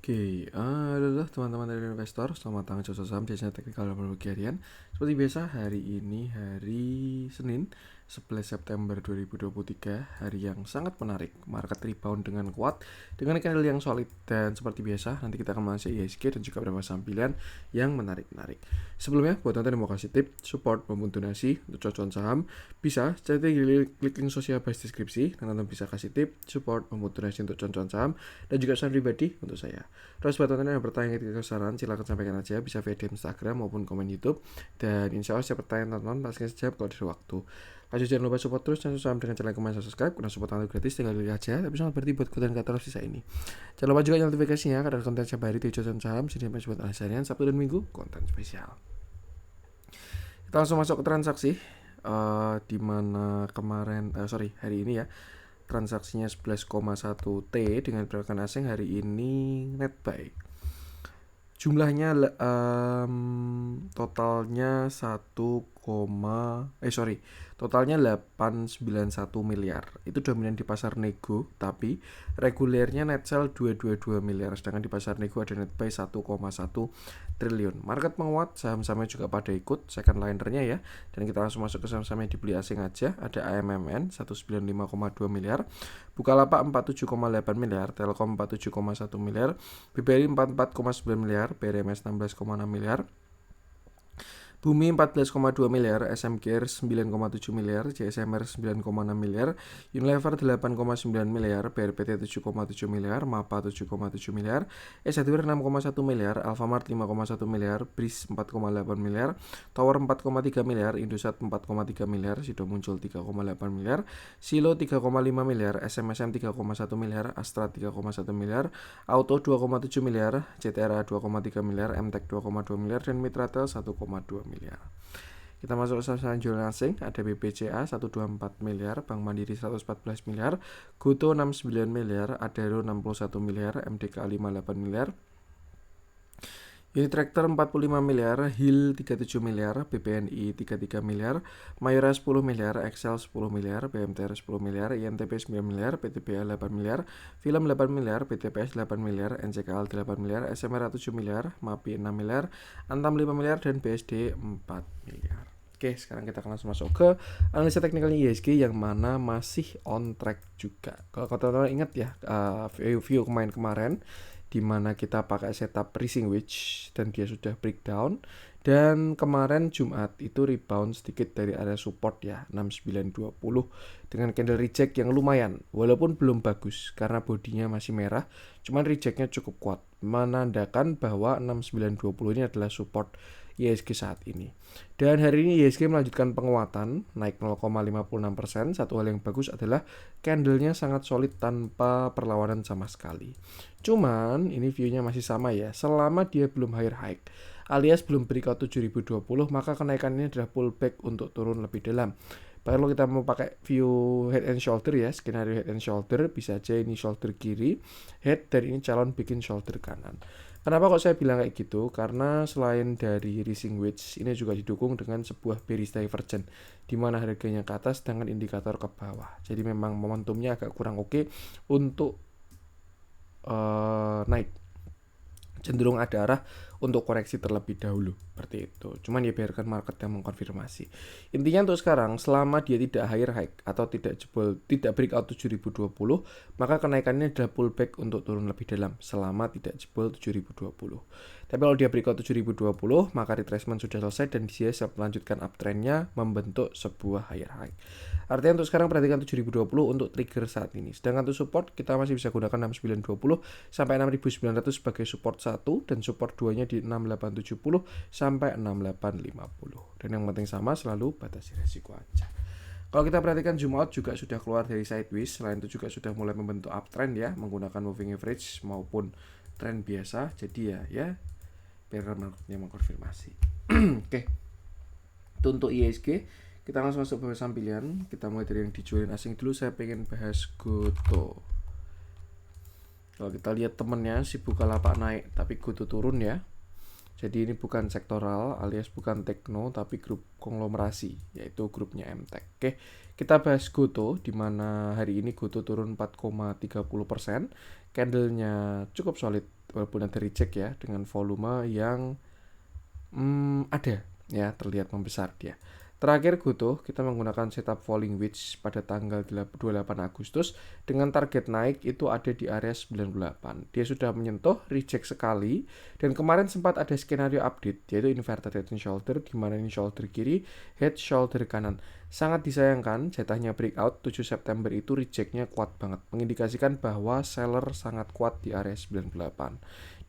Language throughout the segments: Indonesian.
Oke, halo teman-teman dari investor, selamat datang di saham biasanya teknikal dan berbagi harian. Seperti biasa, hari ini hari Senin 11 September 2023, hari yang sangat menarik. Market rebound dengan kuat, dengan candle yang solid, dan seperti biasa, nanti kita akan mengenai IHSG dan juga beberapa saham pilihan yang menarik-menarik. Sebelumnya, buat teman-teman yang mau kasih tip, support, maupun donasi untuk cocokan saham, bisa cari klik link sosial base deskripsi, dan teman-teman bisa kasih tip, support, maupun donasi untuk cocokan saham, dan juga saran pribadi untuk saya. Terus buat teman-teman yang bertanya ketika saran, silahkan sampaikan aja, bisa via DM Instagram maupun komen YouTube. Dan insya Allah setiap pertanyaan teman-teman pasti sejawab kalau ada waktu. Lanjut, jangan lupa support terus channel saham dengan cara komen dan subscribe. Karena support channel gratis, tinggal klik aja. Tapi sangat berarti buat konten kata sisa ini. Jangan lupa juga nyalakan notifikasinya karena ada konten setiap hari di cocokan saham. Sini buat harian, Sabtu dan Minggu, konten spesial. Kita langsung masuk ke transaksi. Di mana kemarin, hari ini ya, transaksinya 11,1 T dengan pergerakan asing hari ini net buy. Jumlahnya totalnya totalnya 891 miliar. Itu dominan di pasar nego, tapi regulernya net sell 222 miliar, sedangkan di pasar nego ada net buy 1,1 triliun. Market menguat, saham-sahamnya juga pada ikut, second linernya ya. Dan kita langsung masuk ke saham-saham yang dibeli asing aja. Ada AMMN 195,2 miliar, Bukalapak 47,8 miliar, Telkom 47,1 miliar, BBRI 44,9 miliar, BRMS 16,6 miliar, Bumi 14,2 miliar, SMGR 9,7 miliar, JSMR 9,6 miliar, Unilever 8,9 miliar, BRPT 7,7 miliar, MAPA 7,7 miliar, S1 6,1 miliar, Alfamart 5,1 miliar, BRIS 4,8 miliar, Tower 4,3 miliar, Indosat 4,3 miliar, Sido Muncul 3,8 miliar, Silo 3,5 miliar, SMSM 3,1 miliar, Astra 3,1 miliar, Auto 2,7 miliar, CTRA 2,3 miliar, MTEK 2,2 miliar, dan Mitratel 1,2 miliar. Kita masuk ke saham jualan asing. Ada BBCA 124 miliar, Bank Mandiri 114 miliar, Goto 69 miliar, Adaro 61 miliar, MDK 58 miliar, Unitractor 45 miliar, HIL 37 miliar, BPNI 33 miliar, Mayora 10 miliar, Excel 10 miliar, BMTR 10 miliar, INTP 9 miliar, PTBA 8 miliar, Film 8 miliar, PTPS 8 miliar, NCKL 8 miliar, SMRA 7 miliar, MAPI 6 miliar, Antam 5 miliar, dan BSD 4 miliar. Oke, sekarang kita akan langsung masuk ke analisa teknikalnya IHSG yang mana masih on track juga. Kalau teman-teman ingat ya, view kemarin di mana kita pakai setup rising wedge dan dia sudah breakdown, dan kemarin Jumat itu rebound sedikit dari area support ya 6920 dengan candle reject yang lumayan walaupun belum bagus karena bodinya masih merah, cuman rejectnya cukup kuat menandakan bahwa 6920 ini adalah support IHSG saat ini. Dan hari ini IHSG melanjutkan penguatan naik 0,56%. Satu hal yang bagus adalah candlenya sangat solid tanpa perlawanan sama sekali. Cuman ini view-nya masih sama ya, selama dia belum higher high alias belum breakout 7020, maka kenaikannya adalah pullback untuk turun lebih dalam. Kalau kita mau pakai view head and shoulder ya, skenario head and shoulder, bisa aja ini shoulder kiri head dan ini calon bikin shoulder kanan. Kenapa kok saya bilang kayak gitu? Karena selain dari rising wedge, ini juga didukung dengan sebuah bearish divergence di mana harganya ke atas dengan indikator ke bawah. Jadi memang momentumnya agak kurang oke untuk naik. Cenderung ada arah untuk koreksi terlebih dahulu seperti itu. Cuman ya biarkan market yang mengkonfirmasi. Intinya untuk sekarang, selama dia tidak higher high atau tidak breakout 7020, maka kenaikannya adalah pullback untuk turun lebih dalam selama tidak jebol 7020. Tapi kalau dia breakout 7020, maka retracement sudah selesai dan dia siap melanjutkan uptrendnya membentuk sebuah higher high. Artinya untuk sekarang perhatikan 7020 untuk trigger saat ini. Sedangkan untuk support kita masih bisa gunakan 6920 sampai 6900 sebagai support 1 dan support 2-nya di 6870 sampai 6850. Dan yang penting sama, selalu batasi resiko aja. Kalau kita perhatikan Jumat juga sudah keluar dari sideways, selain itu juga sudah mulai membentuk uptrend ya, menggunakan moving average maupun trend biasa. Jadi ya biar marketnya mengkonfirmasi. Oke. Untuk IHSG kita langsung masuk ke saham pilihan. Kita mulai dari yang dijualin asing dulu. Saya pengen bahas Goto. Kalau kita lihat temennya si Bukalapak naik tapi Goto turun ya. Jadi ini bukan sektoral alias bukan tekno tapi grup konglomerasi, yaitu grupnya MTech. Oke, kita bahas Goto, di mana hari ini Goto turun 4,30%. Candlenya cukup solid walaupun ada reject ya, dengan volume yang ada ya, terlihat membesar dia. Terakhir Goto, kita menggunakan setup falling wedge pada tanggal 28 Agustus dengan target naik itu ada di area 98. Dia sudah menyentuh reject sekali dan kemarin sempat ada skenario update yaitu inverted head and shoulder, di mana ini shoulder kiri, head shoulder kanan. Sangat disayangkan jatahnya breakout 7 September itu rejectnya kuat banget, mengindikasikan bahwa seller sangat kuat di area 98.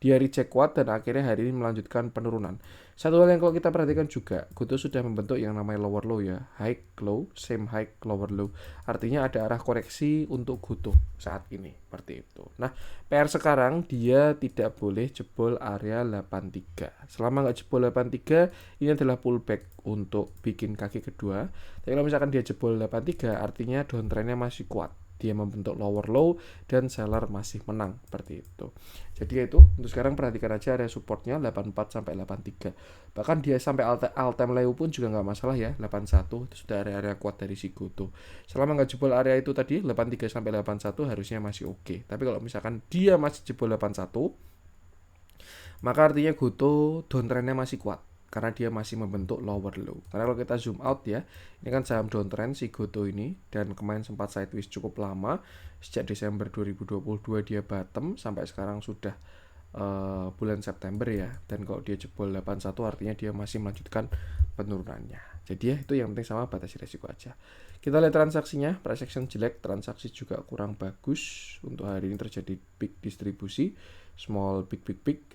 Dia reject kuat dan akhirnya hari ini melanjutkan penurunan. Satu hal yang kalau kita perhatikan juga, Goto sudah membentuk yang namanya lower low ya, high low, same high, lower low. Artinya ada arah koreksi untuk Goto saat ini, seperti itu. Nah, PR sekarang dia tidak boleh jebol area 83. Selama nggak jebol 83, ini adalah pullback untuk bikin kaki kedua. Tapi kalau misalkan dia jebol 83, artinya downtrendnya masih kuat. Dia membentuk lower low dan seller masih menang, seperti itu. Jadi itu untuk sekarang perhatikan aja area supportnya 84 sampai 83. Bahkan dia sampai all time low pun juga nggak masalah ya, 81 itu sudah area kuat dari si Goto. Selama nggak jebol area itu tadi 83 sampai 81 harusnya masih oke. Tapi kalau misalkan dia masih jebol 81, maka artinya Goto downtrendnya masih kuat karena dia masih membentuk lower low. Karena kalau kita zoom out ya, ini kan saham downtrend si Goto ini, dan kemarin sempat sideways cukup lama, sejak Desember 2022 dia bottom sampai sekarang sudah bulan September ya. Dan kalau dia jebol 81 artinya dia masih melanjutkan penurunannya. Jadi ya itu yang penting sama batasi resiko aja. Kita lihat transaksinya, price action jelek, transaksi juga kurang bagus. Untuk hari ini terjadi big distribusi, small big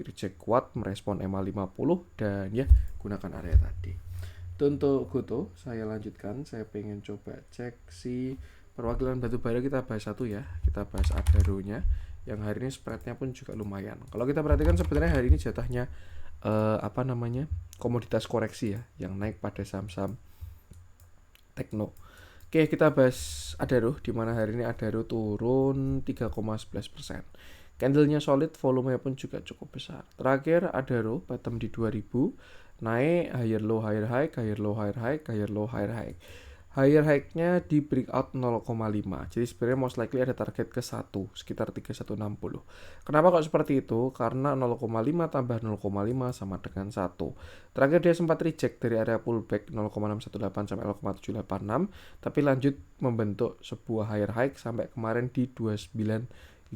reject kuat, merespon EMA 50 dan ya gunakan area tadi. Itu untuk Goto. Saya lanjutkan, saya pengen coba cek si perwakilan batubara. Kita bahas satu ya, kita bahas Adaro-nya yang hari ini spreadnya pun juga lumayan. Kalau kita perhatikan sebenarnya hari ini jatahnya komoditas koreksi ya, yang naik pada saham-saham tekno. Oke, kita bahas Adaro, di mana hari ini Adaro turun 3,11%. Candlenya solid, volumenya pun juga cukup besar. Terakhir Adaro bottom di 2000, naik higher low higher high, higher low higher high, higher low higher high. Higher high-nya di breakout 0,5. Jadi sebenarnya most likely ada target ke 1, sekitar 3160. Kenapa kok seperti itu? Karena 0,5 tambah 0,5 sama dengan 1. Terakhir dia sempat reject dari area pullback 0,618 sampai 0,786, tapi lanjut membentuk sebuah higher high sampai kemarin di 2950.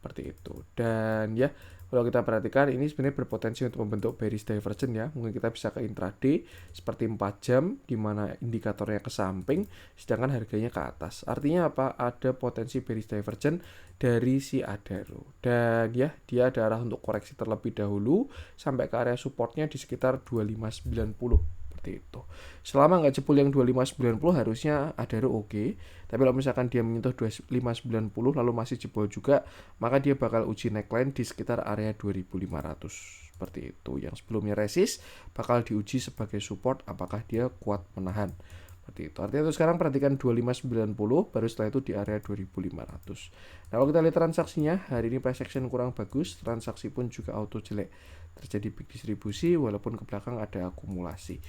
Seperti itu. Dan ya, kalau kita perhatikan ini sebenarnya berpotensi untuk membentuk bearish divergence ya. Mungkin kita bisa ke intraday seperti 4 jam di mana indikatornya ke samping sedangkan harganya ke atas. Artinya apa? Ada potensi bearish divergence dari si Adaro. Dan ya, dia ada arah untuk koreksi terlebih dahulu sampai ke area supportnya di sekitar 2590. Itu. Selama nggak jebol yang 2590 harusnya Adaro oke. Tapi kalau misalkan dia menyentuh 2590 lalu masih jebol juga, maka dia bakal uji neckline di sekitar area 2500. Seperti itu. Yang sebelumnya resist bakal diuji sebagai support apakah dia kuat menahan. Seperti itu. Artinya itu sekarang perhatikan 2590, baru setelah itu di area 2500. Nah, kalau kita lihat transaksinya, hari ini price action kurang bagus, transaksi pun juga auto jelek. Terjadi big distribusi walaupun ke belakang ada akumulasi.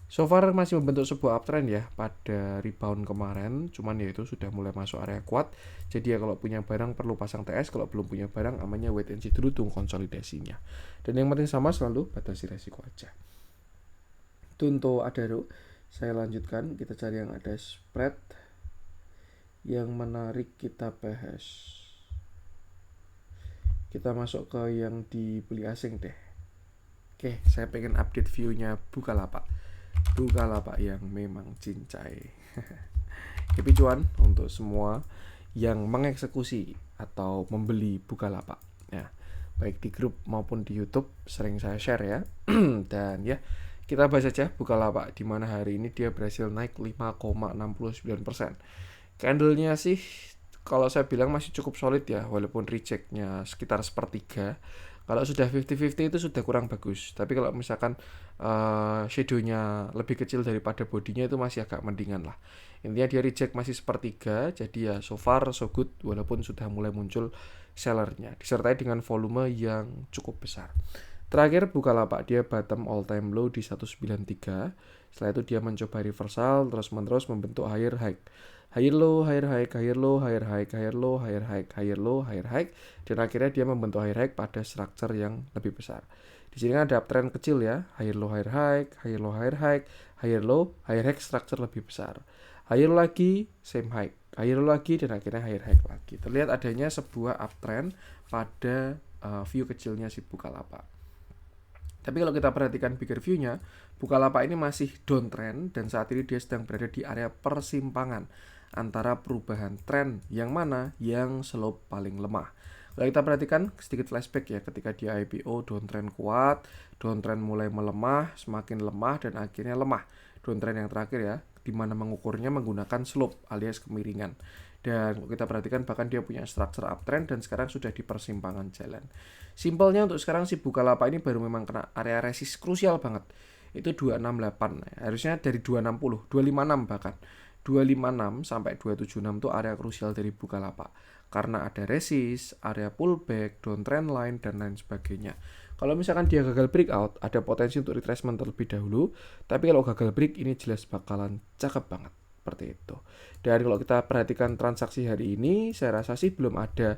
So far masih membentuk sebuah uptrend ya pada rebound kemarin, cuman ya itu sudah mulai masuk area kuat. Jadi ya kalau punya barang perlu pasang TS, kalau belum punya barang amannya wait and see dulu, tunggu konsolidasinya. Dan yang penting sama selalu batasi resiko aja. Itu untuk Adaro. Saya lanjutkan, kita cari yang ada spread yang menarik kita bahas. Kita masuk ke yang dibeli asing deh. Oke, saya pengen update view-nya Bukalapak yang memang cincai. Happy cuan untuk semua yang mengeksekusi atau membeli Bukalapak ya, baik di grup maupun di YouTube sering saya share ya. Dan ya, kita bahas saja Bukalapak di mana hari ini dia berhasil naik 5,69%. Candlenya sih kalau saya bilang masih cukup solid ya, walaupun rejectnya sekitar sepertiga. Kalau sudah 50-50 itu sudah kurang bagus. Tapi kalau misalkan shadow-nya lebih kecil daripada bodinya itu masih agak mendingan lah. Intinya dia reject masih sepertiga, jadi ya so far so good walaupun sudah mulai muncul sellernya. Disertai dengan volume yang cukup besar. Terakhir Bukalapak dia bottom all time low di 193. Setelah itu dia mencoba reversal terus-menerus membentuk higher high. Higher low, higher high, higher low, higher high, higher low, higher high, higher low, higher high, dan akhirnya dia membentuk higher high pada structure yang lebih besar. Di sini ada uptrend kecil ya, higher low, higher high, higher low, higher high, higher low, higher high, structure lebih besar. Higher lagi, same high, higher low lagi, dan akhirnya higher high lagi. Terlihat adanya sebuah uptrend pada view kecilnya si Bukalapak. Tapi kalau kita perhatikan bigger view-nya, Bukalapak ini masih downtrend dan saat ini dia sedang berada di area persimpangan antara perubahan tren yang mana yang slope paling lemah. Kalau kita perhatikan sedikit flashback ya, ketika dia IPO downtrend kuat, downtrend mulai melemah, semakin lemah dan akhirnya lemah. Downtrend yang terakhir ya, di mana mengukurnya menggunakan slope alias kemiringan. Dan kalau kita perhatikan bahkan dia punya structure uptrend dan sekarang sudah di persimpangan jalan. Simpelnya untuk sekarang si Bukalapak ini baru memang kena area resist krusial banget. Itu 268. Harusnya dari 260, 256 bahkan. 256 sampai 276 itu area krusial dari Bukalapak. Karena ada resist, area pullback, downtrend line, dan lain sebagainya. Kalau misalkan dia gagal breakout, ada potensi untuk retracement terlebih dahulu. Tapi kalau gagal break, ini jelas bakalan cakep banget. Seperti itu. Dan kalau kita perhatikan transaksi hari ini, saya rasa sih belum ada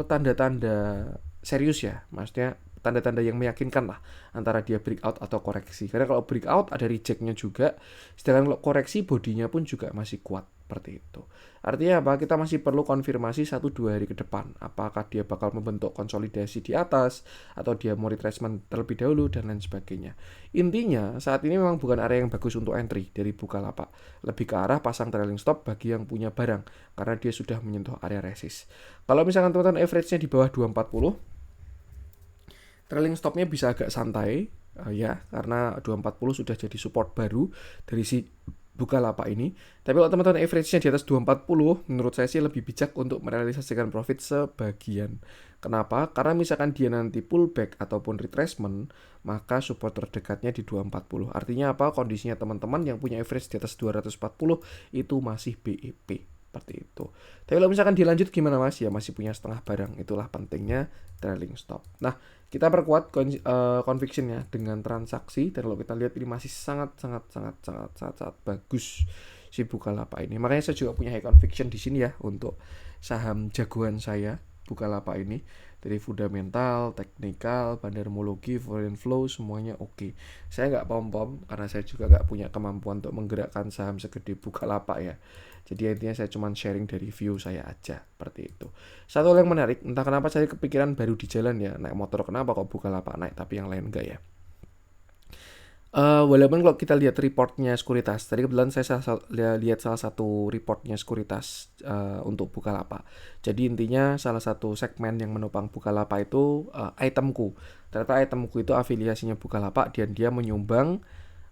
tanda-tanda serius ya. Maksudnya tanda-tanda yang meyakinkan lah antara dia breakout atau koreksi. Karena kalau breakout ada rejectnya juga, sedangkan kalau koreksi bodinya pun juga masih kuat. Seperti itu. Artinya apa? Kita masih perlu konfirmasi 1-2 hari ke depan. Apakah dia bakal membentuk konsolidasi di atas, atau dia mau retracement terlebih dahulu, dan lain sebagainya. Intinya, saat ini memang bukan area yang bagus untuk entry dari Bukalapak. Lebih ke arah pasang trailing stop bagi yang punya barang, karena dia sudah menyentuh area resist. Kalau misalkan teman-teman average-nya di bawah 240, trailing stopnya bisa agak santai, ya, karena 240 sudah jadi support baru dari si Bukalapak ini. Tapi kalau teman-teman average-nya di atas 240, menurut saya sih lebih bijak untuk merealisasikan profit sebagian. Kenapa? Karena misalkan dia nanti pullback ataupun retracement, maka support terdekatnya di 240. Artinya apa? Kondisinya teman-teman yang punya average di atas 240 itu masih BEP. Seperti itu. Tapi kalau misalkan dilanjut gimana mas? Ya masih punya setengah barang. Itulah pentingnya trailing stop. Nah, kita perkuat convictionnya dengan transaksi. Dan kalau kita lihat ini masih sangat bagus si Bukalapak ini. Makanya saya juga punya high conviction di sini ya untuk saham jagoan saya Bukalapak ini. Dari fundamental, teknikal, bandarmologi, foreign flow, semuanya oke. Saya nggak pom-pom karena saya juga nggak punya kemampuan untuk menggerakkan saham segede Bukalapak ya. Jadi intinya saya cuma sharing dari view saya aja, seperti itu. Satu hal yang menarik, entah kenapa saya kepikiran baru di jalan ya, naik motor, kenapa kok Bukalapak naik tapi yang lain enggak ya. Walaupun kalau kita lihat reportnya Sekuritas, tadi kebetulan saya lihat salah satu reportnya Sekuritas untuk Bukalapak. Jadi intinya salah satu segmen yang menopang Bukalapak itu itemku. Ternyata itemku itu afiliasinya Bukalapak dan dia menyumbang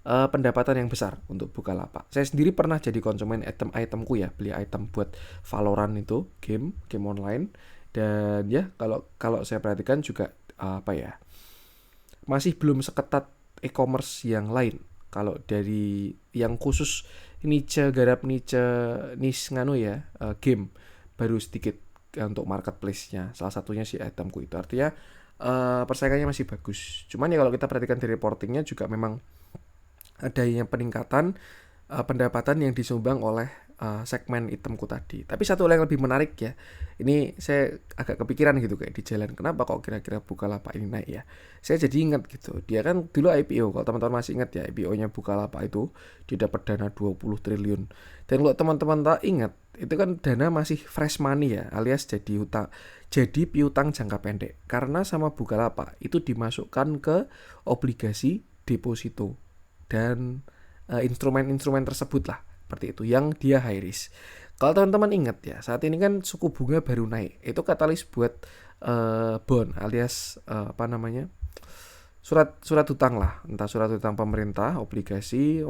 pendapatan yang besar untuk Bukalapak. Saya sendiri pernah jadi konsumen itemku ya, beli item buat Valorant itu, game online. Dan ya kalau saya perhatikan juga masih belum seketat e-commerce yang lain. Kalau dari yang khusus garap niche game baru sedikit untuk marketplace-nya. Salah satunya si itemku itu. Artinya persaingannya masih bagus. Cuman ya kalau kita perhatikan dari reportingnya juga memang adanya peningkatan pendapatan yang disumbang oleh segmen itemku tadi. Tapi satu hal yang lebih menarik ya, ini saya agak kepikiran gitu kayak di jalan, kenapa kok kira-kira Bukalapak ini naik ya. Saya jadi ingat gitu, dia kan dulu IPO, kalau teman-teman masih ingat ya IPO-nya Bukalapak itu dia dapat dana 20 triliun. Dan kalau teman-teman tak ingat, itu kan dana masih fresh money ya, alias jadi piutang jangka pendek. Karena sama Bukalapak itu dimasukkan ke obligasi deposito dan instrumen-instrumen tersebut lah, seperti itu, yang dia high risk. Kalau teman-teman ingat ya, saat ini kan suku bunga baru naik, itu katalis buat bond alias surat hutang lah, entah surat hutang pemerintah, obligasi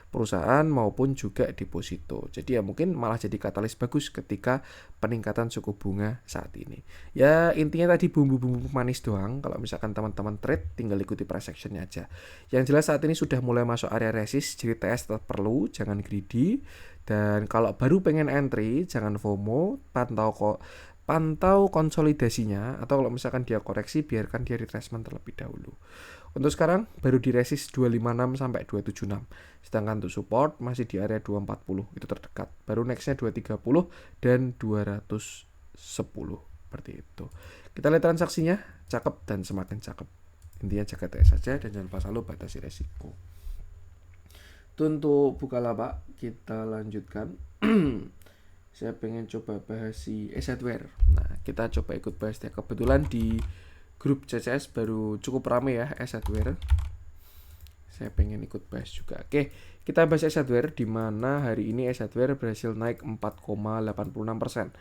perusahaan maupun juga deposito. Jadi ya mungkin malah jadi katalis bagus ketika peningkatan suku bunga saat ini. Ya intinya tadi bumbu-bumbu manis doang. Kalau misalkan teman-teman trade tinggal ikuti price action-nya aja. Yang jelas saat ini sudah mulai masuk area resist, jadi TS tetap perlu, jangan greedy. Dan kalau baru pengen entry, jangan FOMO, pantau konsolidasinya, atau kalau misalkan dia koreksi biarkan dia retracement terlebih dahulu. Untuk sekarang baru di resist 256 sampai 276. Sedangkan untuk support masih di area 240, itu terdekat. Baru nextnya 230 dan 210 seperti itu. Kita lihat transaksinya, cakep dan semakin cakep. Intinya jaga TS saja dan jangan lupa selalu batasi resiko. Itu untuk Bukalapak. Kita lanjutkan. Saya pengen coba bahas si Esadware. Nah, kita coba ikut bahas ya. Kebetulan di grup CCS baru cukup ramai ya Esadware. Saya pengen ikut bahas juga. Oke, kita bahas Esadware di mana hari ini Esadware berhasil naik 4,86%.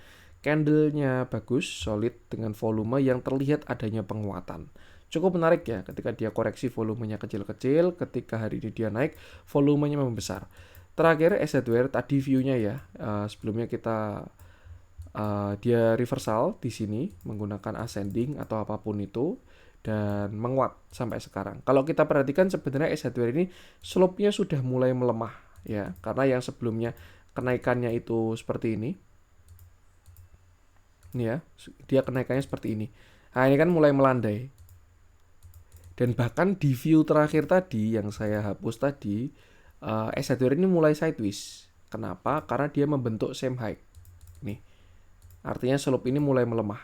Candle-nya bagus, solid dengan volume yang terlihat adanya penguatan. Cukup menarik ya ketika dia koreksi volumenya kecil-kecil, ketika hari ini dia naik volumenya membesar. Terakhir Esadware tadi view-nya ya, sebelumnya kita dia reversal di sini menggunakan ascending atau apapun itu dan menguat sampai sekarang. Kalau kita perhatikan sebenarnya Esadware ini slope-nya sudah mulai melemah ya, karena yang sebelumnya kenaikannya itu seperti ini. Ini ya, dia kenaikannya seperti ini. Nah, ini kan mulai melandai. Dan bahkan di view terakhir tadi yang saya hapus tadi, Esadware ini mulai sideways. Kenapa? Karena dia membentuk same high. Nih. Artinya slope ini mulai melemah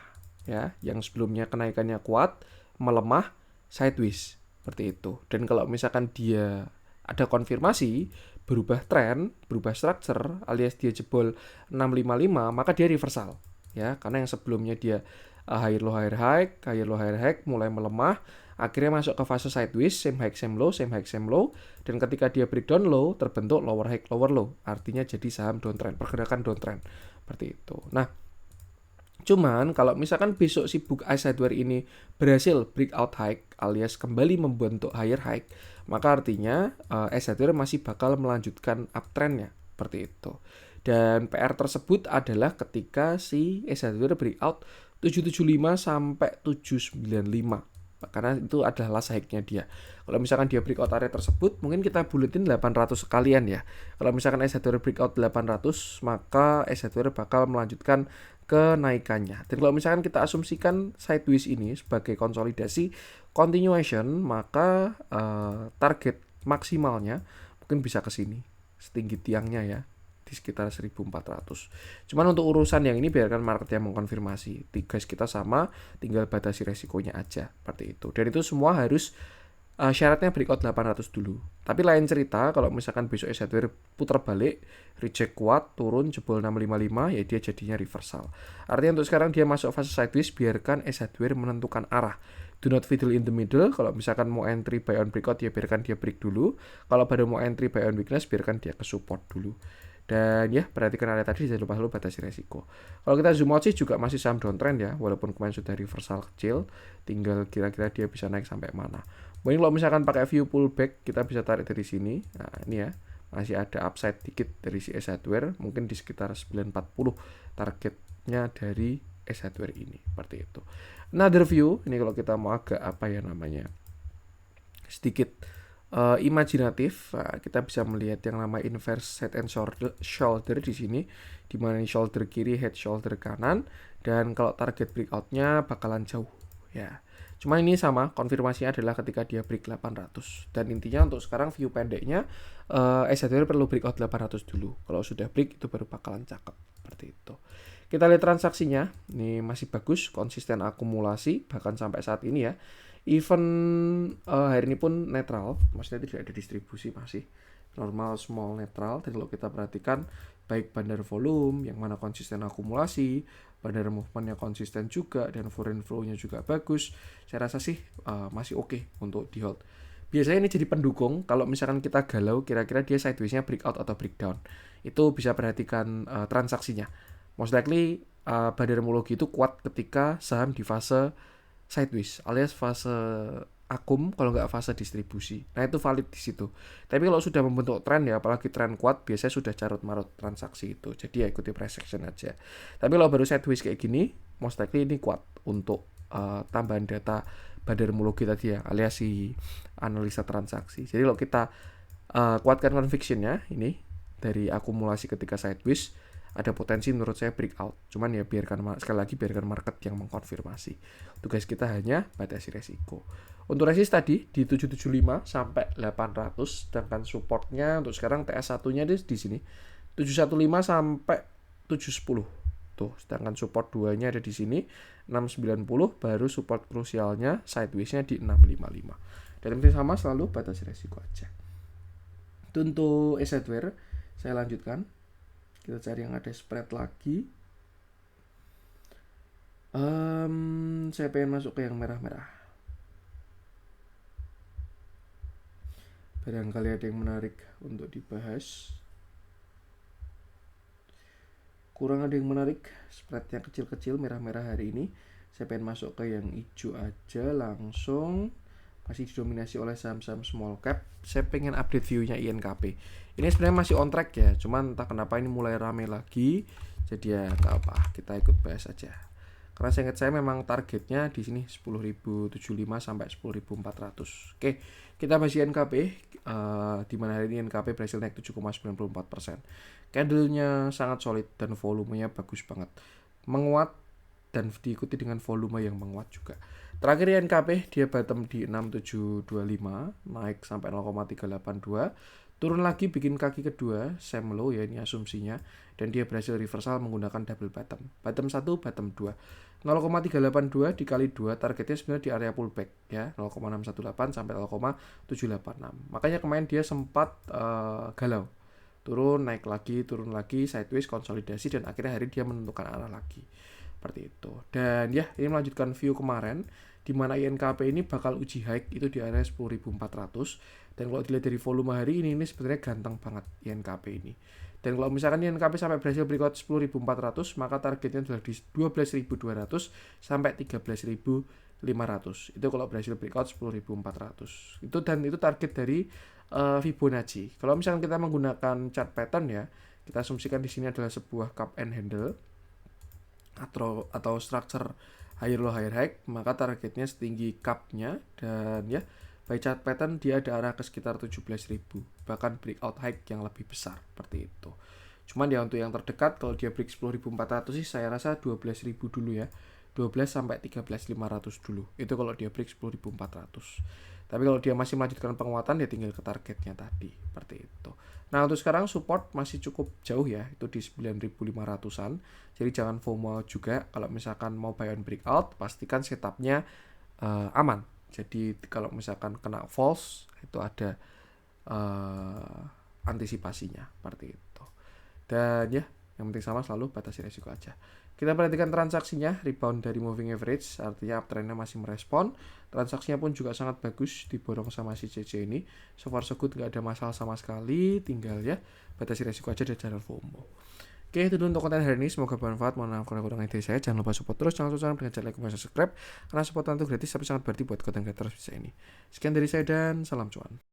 ya. Yang sebelumnya kenaikannya kuat, melemah, sideways seperti itu. Dan kalau misalkan dia ada konfirmasi, berubah tren, berubah structure alias dia jebol 655, maka dia reversal ya. Karena yang sebelumnya dia higher low higher high, higher low higher high mulai melemah, akhirnya masuk ke fase sideways, same high same low, same high same low, dan ketika dia breakdown low terbentuk lower high lower low, artinya jadi saham downtrend, pergerakan downtrend seperti itu. Nah, cuman kalau misalkan besok si Book Esadware ini berhasil breakout high alias kembali membentuk higher high, maka artinya Esadware masih bakal melanjutkan uptrendnya seperti itu. Dan PR tersebut adalah ketika si Esadware breakout 775 sampai 795. Karena itu adalah last high-nya dia. Kalau misalkan dia breakout area tersebut, mungkin kita buletin 800 sekalian ya. Kalau misalkan Esadware breakout 800, maka Esadware bakal melanjutkan kenaikannya. Dan kalau misalkan kita asumsikan sideways ini sebagai konsolidasi continuation, maka target maksimalnya mungkin bisa ke sini, setinggi tiangnya ya, di sekitar 1400. Cuman untuk urusan yang ini biarkan market yang mengkonfirmasi. Guys, kita sama, tinggal batasi resikonya aja seperti itu. Dan itu semua harus syaratnya breakout 800 dulu. Tapi lain cerita kalau misalkan besok Esadware putar balik, reject kuat, turun jebol 655, ya dia jadinya reversal. Artinya untuk sekarang dia masuk fase sideways, biarkan Esadware menentukan arah. Do not fiddle in the middle. Kalau misalkan mau entry buy on breakout, ya biarkan dia break dulu. Kalau baru mau entry buy on weakness, biarkan dia ke support dulu. Dan ya, perhatikan area tadi, jangan lupa selalu batasi resiko. Kalau kita zoom out sih juga masih saham downtrend ya, walaupun kemarin sudah reversal kecil, tinggal kira-kira dia bisa naik sampai mana. Mungkin kalau misalkan pakai view pullback, kita bisa tarik dari sini. Nah, ini ya, masih ada upside dikit dari si Esadware, mungkin di sekitar 940 targetnya dari Esadware ini, seperti itu. Another view, ini kalau kita mau agak apa ya namanya, sedikit imajinatif, kita bisa melihat yang nama inverse head and shoulder di sini, di mana shoulder kiri, head shoulder kanan, dan kalau target breakoutnya bakalan jauh ya. Cuma ini sama, konfirmasinya adalah ketika dia break 800. Dan intinya untuk sekarang view pendeknya Esadware perlu breakout 800 dulu. Kalau sudah break itu baru bakalan cakep seperti itu. Kita lihat transaksinya, ini masih bagus, konsisten akumulasi bahkan sampai saat ini ya. Even hari ini pun netral, maksudnya tidak ada distribusi, masih normal small netral. Dan kalau kita perhatikan baik bandar volume yang mana konsisten akumulasi, bandar movementnya konsisten juga, dan foreign flow-nya juga bagus, saya rasa sih masih oke untuk di hold. Biasanya ini jadi pendukung kalau misalkan kita galau kira-kira dia sideways-nya breakout atau breakdown. Itu bisa perhatikan transaksinya. Most likely bandarmologi itu kuat ketika saham di fase sideways alias fase akum, kalau nggak fase distribusi. Nah, itu valid di situ. Tapi kalau sudah membentuk tren ya, apalagi tren kuat, biasanya sudah carut-marut transaksi itu. Jadi ya ikuti price action aja. Tapi kalau baru sideways kayak gini, most likely ini kuat untuk tambahan data bandarmologi tadi ya, alias si analisa transaksi. Jadi kalau kita kuatkan convictionnya ini dari akumulasi ketika sideways, ada potensi menurut saya breakout. Cuman ya sekali lagi biarkan market yang mengkonfirmasi. Tugas kita hanya batasi resiko. Untuk resist tadi di 775 sampai 800, sedangkan supportnya untuk sekarang TS1-nya di sini 715 sampai 710. Tuh, sedangkan support 2-nya ada di sini 690, baru support krusialnya sideways-nya di 655. Dan penting sama selalu batasi resiko aja. Itu untuk Esadware. Saya lanjutkan. Kita cari yang ada spread lagi. Saya pengen masuk ke yang merah-merah. Barangkali ada yang menarik untuk dibahas. Kurang ada yang menarik, spreadnya kecil-kecil, merah-merah hari ini. Saya pengen masuk ke yang hijau aja langsung. Masih didominasi oleh saham-saham small cap. Saya pengen update view-nya INKP. Ini sebenarnya masih on track ya, cuman entah kenapa ini mulai rame lagi. Jadi ya nggak apa, kita ikut bahas aja. Karena saya ingat saya memang targetnya di sini 10.075 sampai 10.400. Oke, kita bahas INKP. Di mana hari ini INKP berhasil naik 7,94%. Candle-nya sangat solid dan volumenya bagus banget. Menguat dan diikuti dengan volume yang menguat juga. Terakhir INKP dia bottom di 6725, naik sampai 0,382. Turun lagi bikin kaki kedua, same low ya ini asumsinya, dan dia berhasil reversal menggunakan double bottom. Bottom 1, bottom 2. 0,382 dikali 2 targetnya sebenarnya di area pullback ya, 0,618 sampai 0,786. Makanya kemarin dia sempat galau. Turun lagi, sideways, konsolidasi, dan akhirnya hari dia menentukan arah lagi. Seperti itu. Dan ya, ini melanjutkan view kemarin di mana INKP ini bakal uji high itu di area 10.400. Dan kalau dilihat dari volume hari ini sebenarnya ganteng banget INKP ini. Dan kalau misalkan INKP sampai berhasil breakout 10.400, maka targetnya adalah di 12.200 sampai 13.500. Itu kalau berhasil breakout 10.400. Itu target dari Fibonacci. Kalau misalkan kita menggunakan chart pattern ya, kita asumsikan di sini adalah sebuah cup and handle atau structure higher low higher high, maka targetnya setinggi cup-nya, dan ya by chart pattern dia ada arah ke sekitar 17.000, bahkan breakout high yang lebih besar seperti itu. Cuman ya untuk yang terdekat kalau dia break 10.400 sih saya rasa 12.000 dulu ya. 12 sampai 13.500 dulu. Itu kalau dia break 10.400. Tapi kalau dia masih melanjutkan penguatan ya tinggal ke targetnya tadi, seperti itu. Nah, untuk sekarang support masih cukup jauh ya, itu di 9.500-an. Jadi jangan FOMO juga kalau misalkan mau buy on breakout, pastikan setupnya aman. Jadi kalau misalkan kena false itu ada antisipasinya seperti itu. Dan ya, yang penting sama selalu batasi resiko aja. Kita perhatikan transaksinya, rebound dari moving average, artinya uptrendnya masih merespon. Transaksinya pun juga sangat bagus, diborong sama si CC ini. So far so good, nggak ada masalah sama sekali, tinggal ya batasi resiko aja dan jangan FOMO. Oke, itu dulu untuk konten hari ini, semoga bermanfaat. Mohon maaf kurang-kurang ide saya, jangan lupa support terus, jangan lupa dengan cara like, comment, subscribe, karena support itu gratis tapi sangat berarti buat konten kreator bisa ini. Sekian dari saya dan salam cuan.